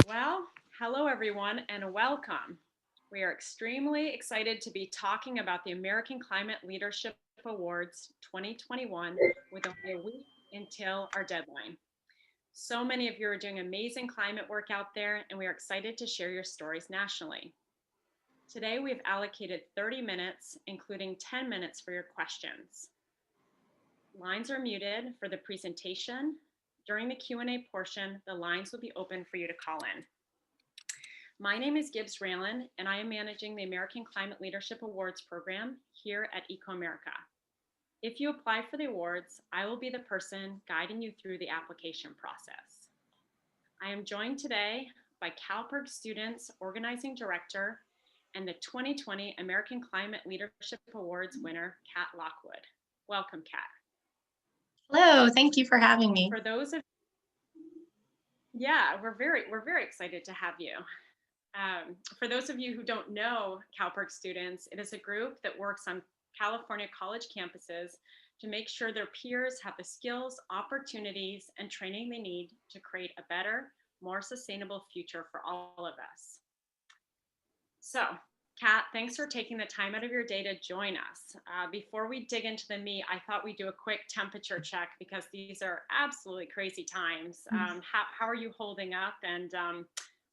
Well, hello everyone and welcome. We are extremely excited to be talking about the American Climate Leadership Awards 2021 with only a week until our deadline. So many of you are doing amazing climate work out there, and we are excited to share your stories nationally. Today, we've allocated 30 minutes, including 10 minutes for your questions. Lines are muted for the presentation. During the Q&A portion, the lines will be open for you to call in. My name is Gibbs Raylan, and I am managing the American Climate Leadership Awards program here at EcoAmerica. If you apply for the awards, I will be the person guiding you through the application process. I am joined today by CALPIRG Students Organizing Director and the 2020 American Climate Leadership Awards winner, Kat Lockwood. Welcome, Kat. Hello, thank you for having me. For those of we're very excited to have you. For those of you who don't know CalPIRG Students, it is a group that works on California college campuses to make sure their peers have the skills, opportunities, and training they need to create a better, more sustainable future for all of us. So, Kat, thanks for taking the time out of your day to join us. Before we dig into the meat, I thought we'd do a quick temperature check because these are absolutely crazy times. How are you holding up, and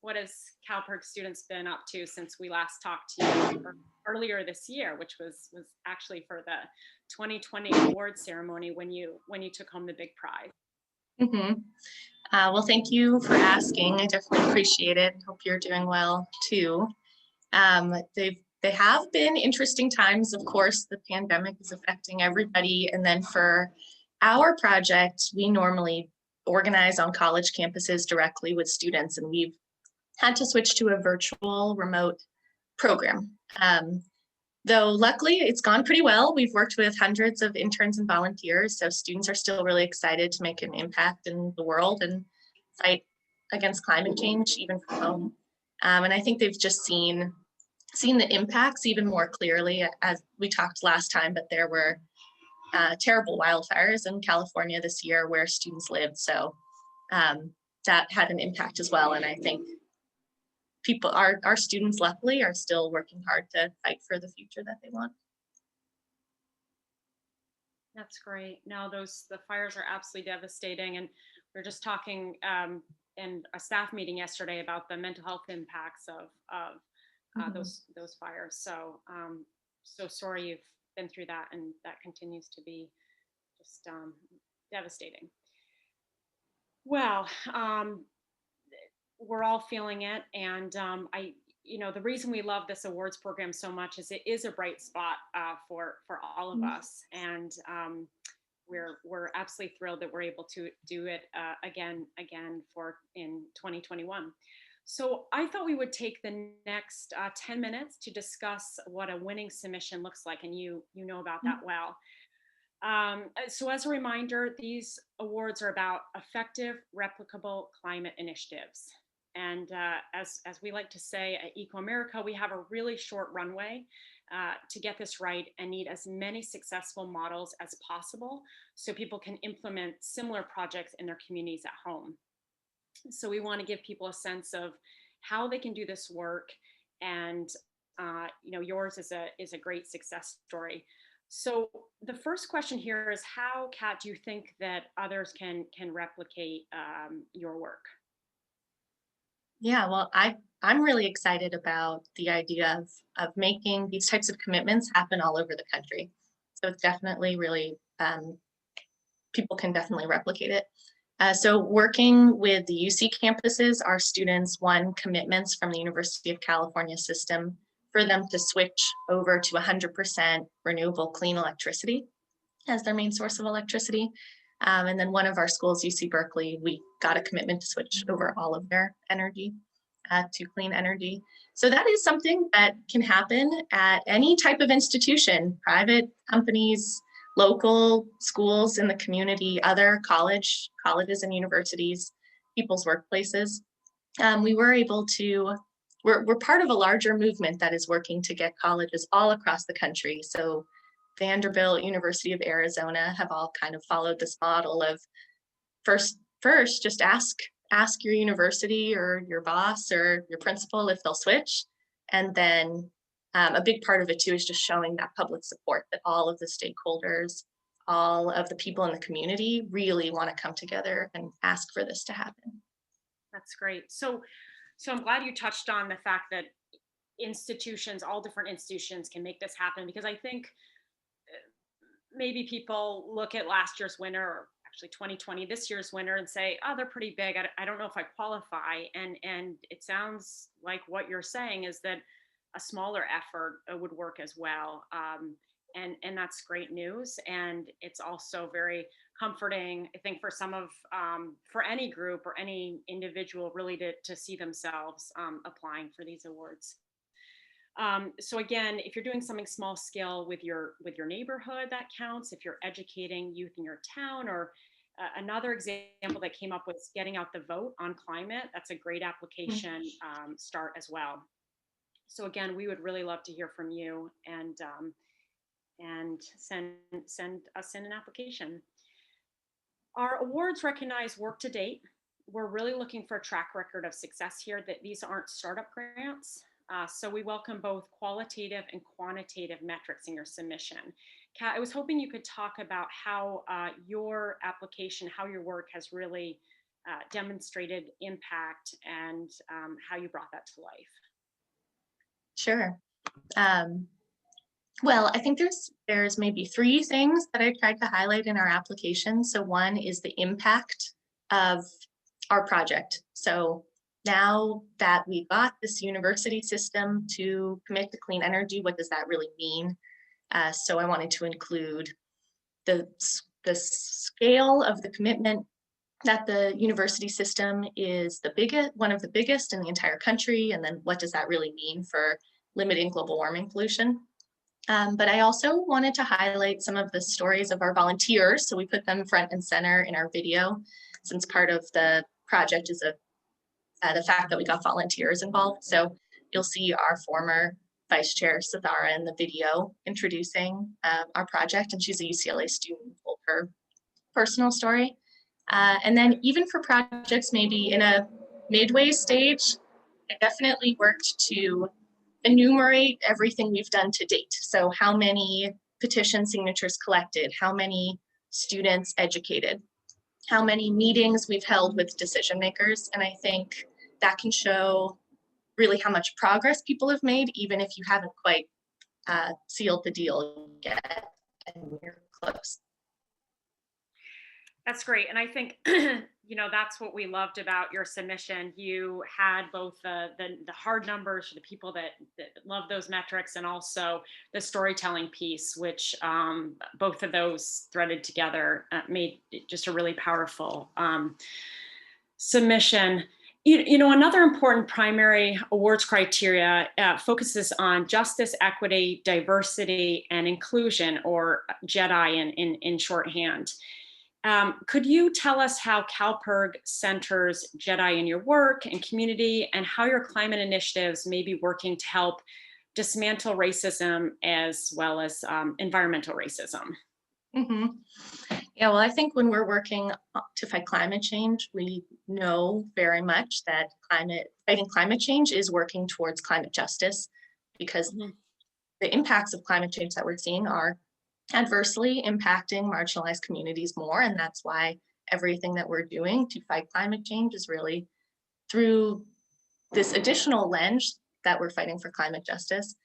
what has CalPIRG Students been up to since we last talked to you earlier this year, which was actually for the 2020 award ceremony when you took home the big prize? Well, thank you for asking. I definitely appreciate it. Hope you're doing well too. They have been interesting times. Of course, the pandemic is affecting everybody. And then for our project, we normally organize on college campuses directly with students, and we've had to switch to a virtual remote program. Though luckily it's gone pretty well. We've worked with hundreds of interns and volunteers, so students are still really excited to make an impact in the world and fight against climate change, even from home. And I think they've just seen the impacts even more clearly, as we talked last time, but there were terrible wildfires in California this year where students lived. So that had an impact as well. And I think our students luckily are still working hard to fight for the future that they want. That's great. No, the fires are absolutely devastating. And we were just talking in a staff meeting yesterday about the mental health impacts of those fires. So so sorry you've been through that, and that continues to be just devastating. Well, we're all feeling it, and the reason we love this awards program so much is it is a bright spot for all of us, and we're absolutely thrilled that we're able to do it again in 2021. So I thought we would take the next 10 minutes to discuss what a winning submission looks like, and you know about that well. So as a reminder, these awards are about effective, replicable climate initiatives. And as we like to say at EcoAmerica, we have a really short runway to get this right and need as many successful models as possible so people can implement similar projects in their communities at home. So we want to give people a sense of how they can do this work, and yours is a great success story. So the first question here is, how, Kat, do you think that others can replicate your work? Yeah, well, I'm really excited about the idea of making these types of commitments happen all over the country. So it's definitely really, people can definitely replicate it. So working with the UC campuses, our students won commitments from the University of California system for them to switch over to 100% renewable clean electricity as their main source of electricity. And then one of our schools, UC Berkeley, we got a commitment to switch over all of their energy to clean energy. So that is something that can happen at any type of institution, private companies, local schools in the community, other colleges and universities, people's workplaces. We were able to, we're part of a larger movement that is working to get colleges all across the country. So Vanderbilt, University of Arizona have all kind of followed this model of first just ask ask your university or your boss or your principal if they'll switch. And then a big part of it too is just showing that public support that all of the stakeholders, all of the people in the community really want to come together and ask for this to happen. That's great. So I'm glad you touched on the fact that institutions, all different institutions, can make this happen, because I think maybe people look at last year's winner, or actually 2020, this year's winner, and say, oh, they're pretty big. I don't know if I qualify. And it sounds like what you're saying is that a smaller effort would work as well. And that's great news. And it's also very comforting, I think, for some of, for any group or any individual, really to see themselves applying for these awards. So again, if you're doing something small scale with your neighborhood, that counts. If you're educating youth in your town, or another example that came up was getting out the vote on climate. That's a great application start as well. So again, we would really love to hear from you, and send us in an application. Our awards recognize work to date. We're really looking for a track record of success here, that these aren't startup grants. So we welcome both qualitative and quantitative metrics in your submission. Kat, I was hoping you could talk about how your application, how your work has really demonstrated impact, and how you brought that to life. Sure. Well, I think there's maybe 3 things that I tried to highlight in our application. So one is the impact of our project. So now that we got this university system to commit to clean energy, what does that really mean? So I wanted to include the scale of the commitment, that the university system is one of the biggest in the entire country, and then what does that really mean for limiting global warming pollution. But I also wanted to highlight some of the stories of our volunteers. So we put them front and center in our video, since part of the project is the fact that we got volunteers involved. So you'll see our former Vice Chair Sathara in the video introducing our project, and she's a UCLA student who told her personal story. And then even for projects maybe in a midway stage, I definitely worked to enumerate everything we've done to date. So how many petition signatures collected, how many students educated, how many meetings we've held with decision makers. And I think that can show really how much progress people have made, even if you haven't quite sealed the deal yet and you're close. That's great. And I think, that's what we loved about your submission. You had both the hard numbers for the people that love those metrics, and also the storytelling piece, which both of those threaded together made just a really powerful submission. Another important primary awards criteria focuses on justice, equity, diversity, and inclusion, or JEDI in shorthand. Could you tell us how CalPIRG centers JEDI in your work and community, and how your climate initiatives may be working to help dismantle racism as well as environmental racism? Mm-hmm. Yeah, well, I think when we're working to fight climate change, we know very much that fighting climate change is working towards climate justice, because the impacts of climate change that we're seeing are adversely impacting marginalized communities more. And that's why everything that we're doing to fight climate change is really through this additional lens that we're fighting for climate justice.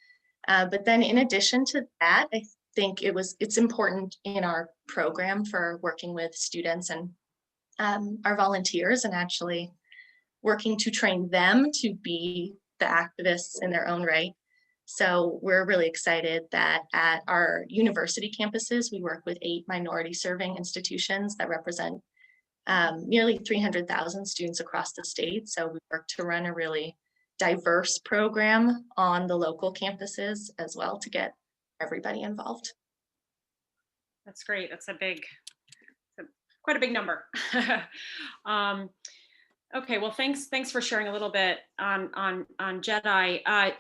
But then in addition to that, I think it's important in our program for working with students and our volunteers, and actually working to train them to be the activists in their own right. So we're really excited that at our university campuses, we work with 8 minority serving institutions that represent nearly 300,000 students across the state. So we work to run a really diverse program on the local campuses as well, to get everybody involved. That's great. That's quite a big number. Okay, well, thanks for sharing a little bit on JEDI.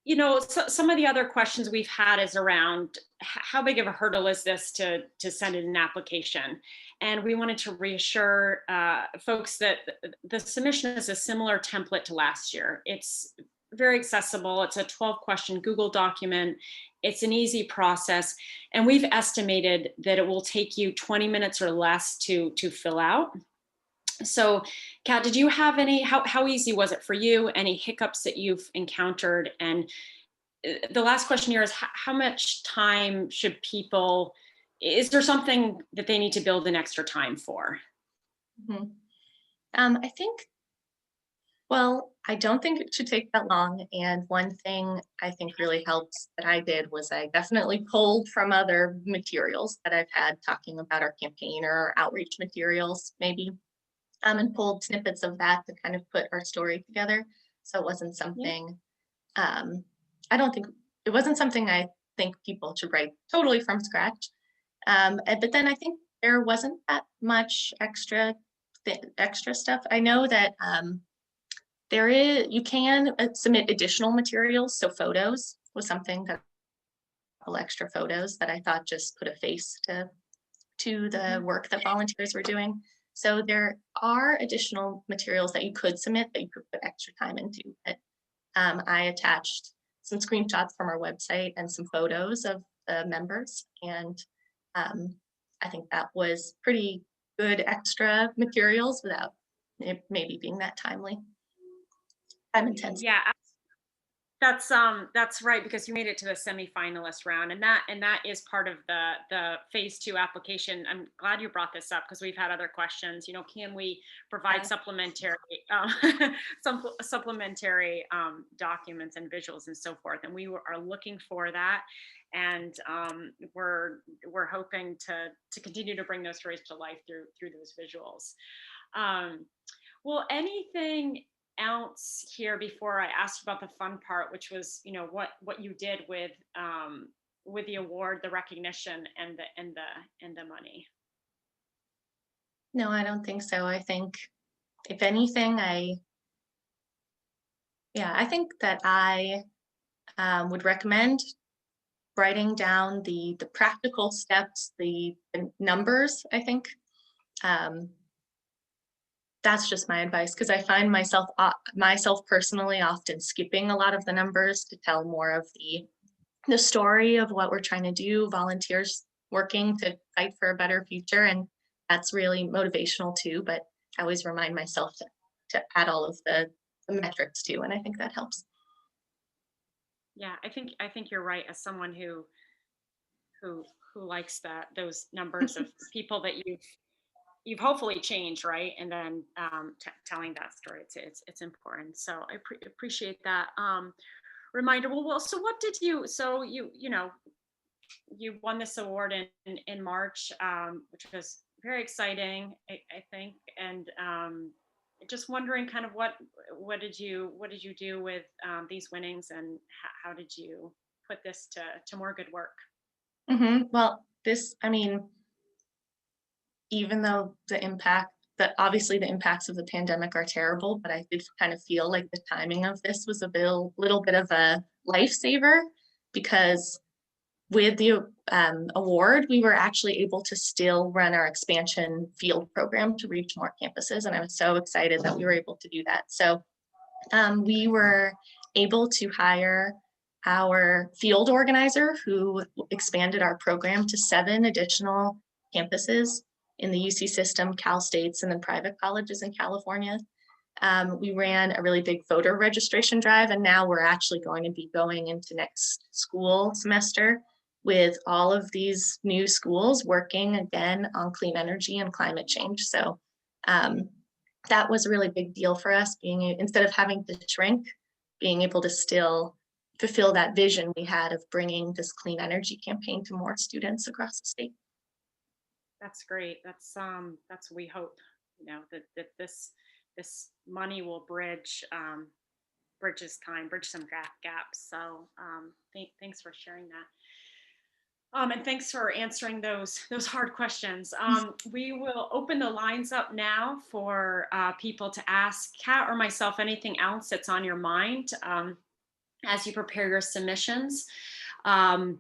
some of the other questions we've had is around how big of a hurdle is this to send in an application? And we wanted to reassure folks that the submission is a similar template to last year. It's very accessible. It's a 12-question Google document. It's an easy process. And we've estimated that it will take you 20 minutes or less to fill out. So, Kat, did you have how easy was it for you? Any hiccups that you've encountered? And the last question here is how much time should people, is there something that they need to build in extra time for? Mhm. I think, well, I don't think it should take that long. And one thing I think really helps that I did was I definitely pulled from other materials that I've had talking about our campaign or outreach materials, maybe, and pulled snippets of that to kind of put our story together. So it wasn't Yeah. something, um, I don't think it wasn't something I think people should write totally from scratch. But then I think there wasn't that much extra stuff. I know that you can submit additional materials. So photos was something that, couple extra photos that I thought just put a face to the Mhm. work that volunteers were doing. So there are additional materials that you could submit that you could put extra time into. But I attached some screenshots from our website and some photos of the members, and um, I think that was pretty good extra materials without it maybe being that time intense. Yeah, that's right, because you made it to the semifinalist round, and that is part of the phase 2 application. I'm glad you brought this up because we've had other questions. Can we provide Yeah. supplementary supplementary documents and visuals and so forth? And are looking for that, and we're hoping to continue to bring those stories to life through those visuals. Um, well, anything else here before I asked about the fun part, which was, what you did with the award, the recognition, and the money. No, I don't think so. I think if anything, I think that I would recommend writing down the practical steps, the numbers. I think um, that's just my advice because I find myself personally often skipping a lot of the numbers to tell more of the story of what we're trying to do, volunteers working to fight for a better future, and that's really motivational too. But I always remind myself to add all of the metrics too, and I think that helps. Yeah, I think you're right. As someone who who likes those numbers of people that you've hopefully changed, right? And then telling that story, it's important. So I appreciate that reminder. Well, so what did you? So you won this award in March, which was very exciting, I think. And just wondering, kind of what did you do with these winnings, and how did you put this to more good work? Well, I mean, even though that obviously the impacts of the pandemic are terrible, but I did kind of feel like the timing of this was little bit of a lifesaver because with the award, we were actually able to still run our expansion field program to reach more campuses. And I was so excited that we were able to do that. So we were able to hire our field organizer who expanded our program to 7 additional campuses in the UC system, Cal States, and then private colleges in California. We ran a really big voter registration drive, and now we're actually going to be going into next school semester with all of these new schools working again on clean energy and climate change. So that was a really big deal for us, instead of having to shrink, being able to still fulfill that vision we had of bringing this clean energy campaign to more students across the state. That's great. That's what we hope, that this money will bridge some gaps. So thanks for sharing that. And thanks for answering those hard questions. We will open the lines up now for people to ask Kat or myself anything else that's on your mind. as you prepare your submissions. A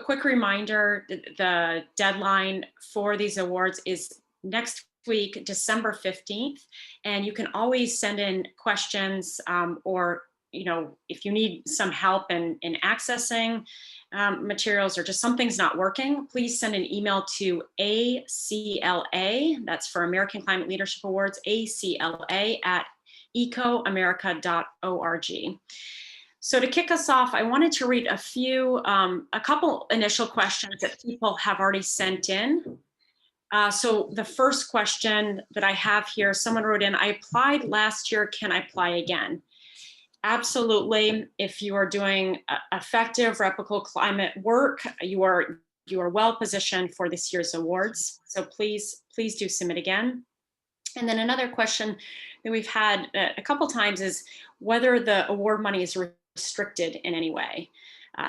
quick reminder, the deadline for these awards is next week, December 15th, and you can always send in questions, or if you need some help in accessing materials, or just something's not working, please send an email to ACLA, that's for American Climate Leadership Awards, ACLA at ecoamerica.org. So to kick us off, I wanted to read a couple initial questions that people have already sent in. So the first question that I have here, someone wrote in, I applied last year, can I apply again? Absolutely. If you are doing effective replicable climate work, you are well positioned for this year's awards. So please do submit again. And then another question that we've had a couple times is whether the award money is restricted in any way.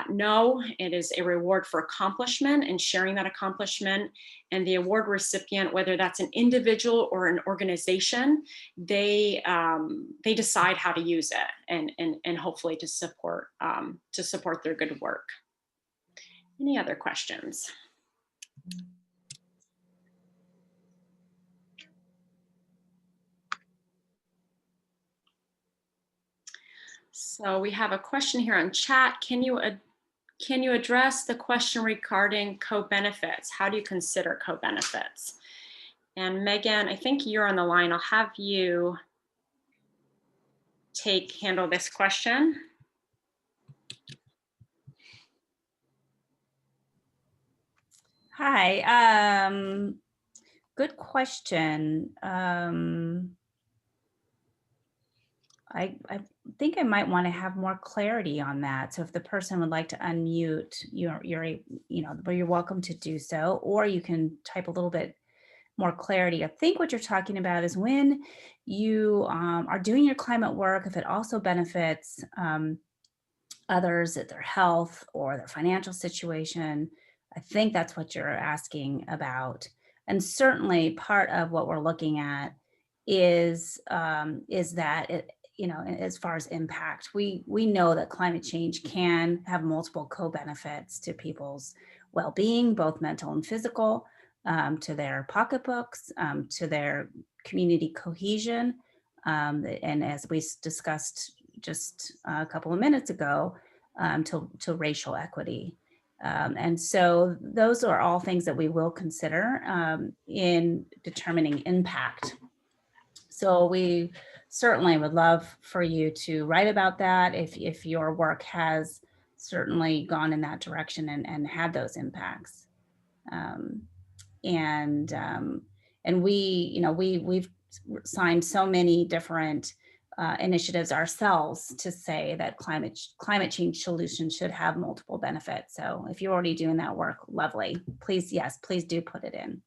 No, it is a reward for accomplishment and sharing that accomplishment. And the award recipient, whether that's an individual or an organization, they decide how to use it and hopefully to support their good work. Any other questions? So we have a question here on chat. Can you address the question regarding co-benefits? How do you consider co-benefits? And Megan, I think you're on the line. I'll have you handle this question. Hi, good question. I think I might want to have more clarity on that. So if the person would like to unmute, you're welcome to do so, or you can type a little bit more clarity. I think what you're talking about is when you are doing your climate work, if it also benefits others at their health or their financial situation. I think that's what you're asking about. And certainly part of what we're looking at is that it, as far as impact, we know that climate change can have multiple co-benefits to people's well-being, both mental and physical, to their pocketbooks, to their community cohesion, and as we discussed just a couple of minutes ago, to racial equity. And so those are all things that we will consider in determining impact. So we certainly would love for you to write about that if your work has certainly gone in that direction and had those impacts. And we've signed so many different initiatives ourselves to say that climate change solutions should have multiple benefits. So if you're already doing that work, lovely. Please, yes, please do put it in.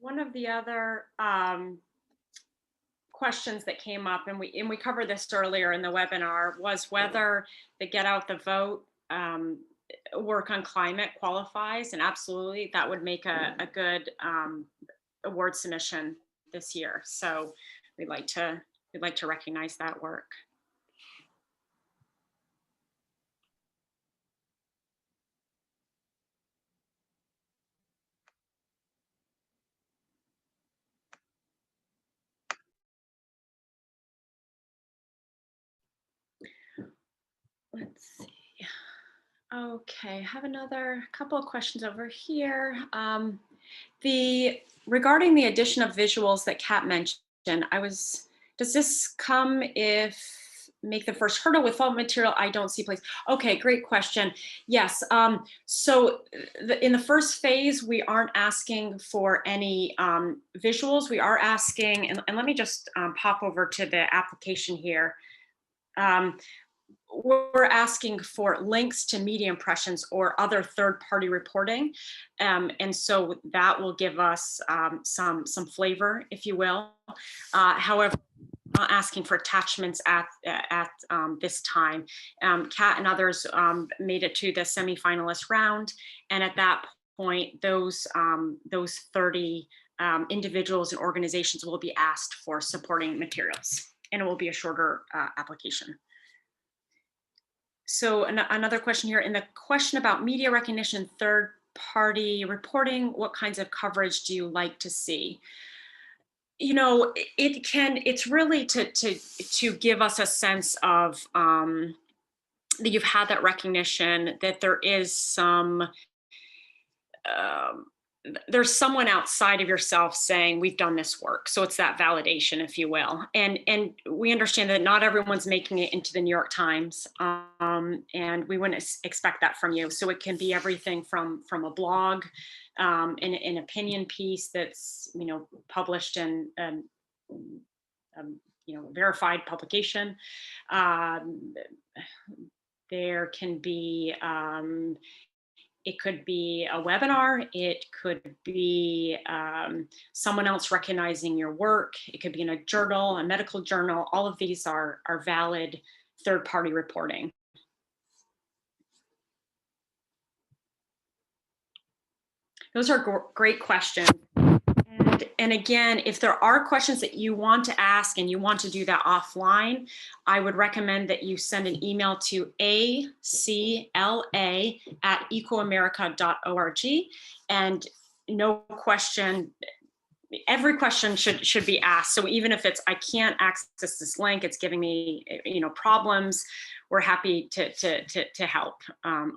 One of the other questions that came up, and we covered this earlier in the webinar, was whether the Get Out the Vote work on climate qualifies, and absolutely that would make a good award submission this year. So we'd like to recognize that work. Let's see. Okay, I have another couple of questions over here. Regarding the addition of visuals that Kat mentioned, does this come if make the first hurdle with photo material, I don't see place. Okay, great question. Yes. So in the first phase, we aren't asking for any visuals. We are asking, and let me just pop over to the application here. We're asking for links to media impressions or other third-party reporting. And so that will give us some flavor, if you will. However, not asking for attachments at this time. Kat and others made it to the semifinalist round. And at that point, those 30 individuals and organizations will be asked for supporting materials, and it will be a shorter application. So another question here, in the question about media recognition, third-party reporting, what kinds of coverage do you like to see? You know, it's really to give us a sense of that you've had that recognition, that there is there's someone outside of yourself saying we've done this work. So it's that validation, if you will. And we understand that not everyone's making it into the New York Times, and we wouldn't expect that from you. So it can be everything from a blog, an opinion piece that's published in verified publication. There can be it could be a webinar, it could be someone else recognizing your work, it could be in a journal, a medical journal. All of these are valid third-party reporting. Those are great questions. And again, if there are questions that you want to ask and you want to do that offline, I would recommend that you send an email to acla@ecoamerica.org. And no question, every question should be asked. So even if it's, I can't access this link, it's giving me problems, we're happy to help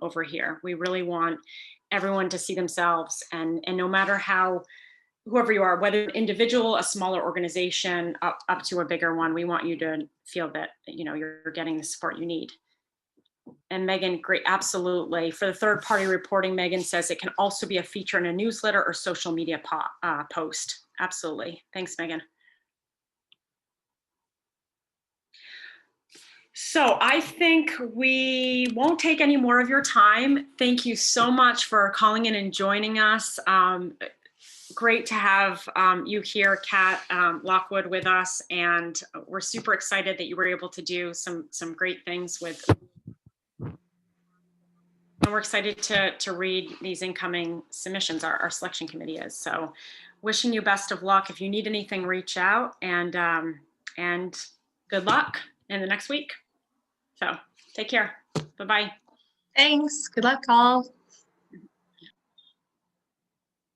over here. We really want everyone to see themselves, and no matter how, whoever you are, whether an individual, a smaller organization, up to a bigger one, we want you to feel that you're getting the support you need. And Megan, great, absolutely. For the third-party reporting, Megan says it can also be a feature in a newsletter or social media post. Absolutely. Thanks, Megan. So I think we won't take any more of your time. Thank you so much for calling in and joining us. Great to have you here, Kat Lockwood, with us, and we're super excited that you were able to do some great things with. And we're excited to read these incoming submissions. Our selection committee is. So, wishing you best of luck. If you need anything, reach out, and good luck in the next week. So, take care. Bye-bye. Thanks. Good luck, all.